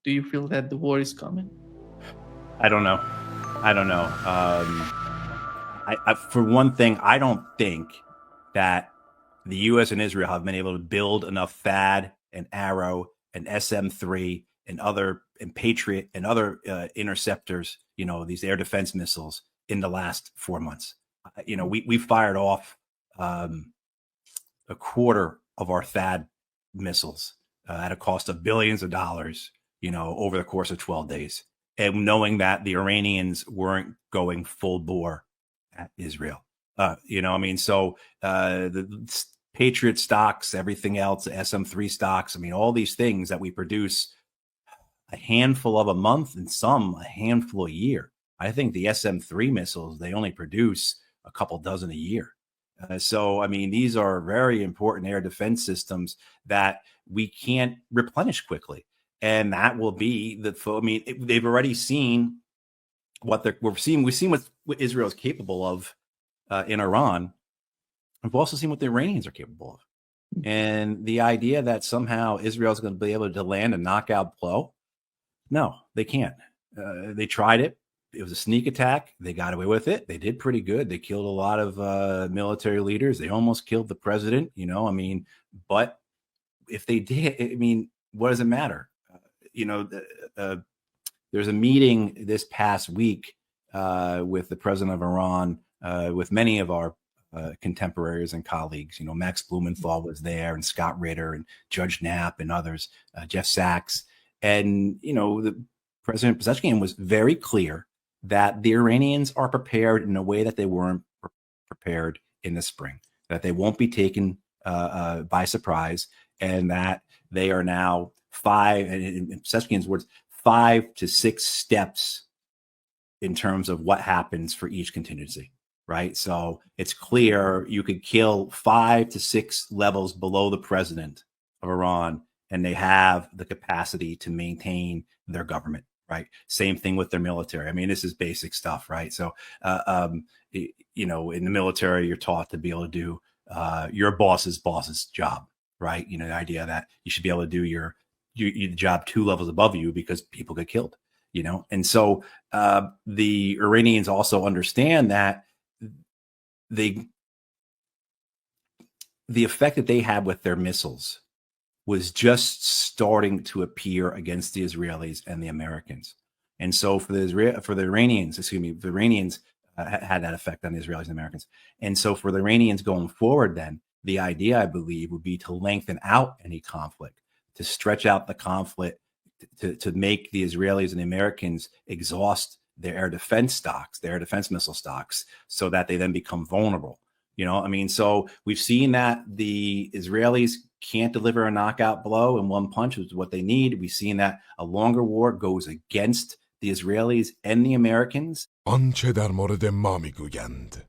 Do you feel that the war is coming? I don't know. I for one thing, I don't think that the U.S. and Israel have been able to build enough THAAD and Arrow and SM-3 and Patriot and other interceptors, these air defense missiles in the last 4 months. We fired off a quarter of our THAAD missiles at a cost of billions of dollars, over the course of 12 days. And knowing that the Iranians weren't going full bore at Israel. So the Patriot stocks, everything else, the SM-3 stocks, all these things that we produce a handful of a month and some a handful a year. I think the SM-3 missiles, they only produce a couple dozen a year. These are very important air defense systems that we can't replenish quickly. And that will be they've already seen we've seen what Israel is capable of in Iran. We've also seen what the Iranians are capable of. And the idea that somehow Israel is going to be able to land a knockout blow, no, they can't. They tried it. It was a sneak attack. They got away with it. They did pretty good. They killed a lot of military leaders. They almost killed the president, but if they did, what does it matter? There's a meeting this past week with the president of Iran, with many of our contemporaries and colleagues. Max Blumenthal was there, and Scott Ritter, and Judge Knapp, and others, Jeff Sachs. And, the President Pezeshkian was very clear that the Iranians are prepared in a way that they weren't prepared in the spring, that they won't be taken by surprise, and that they are now in Pezeshkian's words, 5 to 6 steps in terms of what happens for each contingency, right? So it's clear you could kill 5 to 6 levels below the president of Iran, and they have the capacity to maintain their government, right? Same thing with their military. This is basic stuff, right? So, in the military, you're taught to be able to do your boss's job, right? The idea that you should be able to do your job 2 levels above you because people get killed, And so the Iranians also understand that the effect that they had with their missiles was just starting to appear against the Israelis and the Americans. And so for the Iranians had that effect on the Israelis and Americans. And so for the Iranians going forward, then the idea, I believe, would be to lengthen out any conflict, to stretch out the conflict, to make the Israelis and the Americans exhaust their air defense stocks, their air defense missile stocks, so that they then become vulnerable. So we've seen that the Israelis can't deliver a knockout blow in one punch, which is what they need. We've seen that a longer war goes against the Israelis and the Americans. آنچه در مورد ما میگویند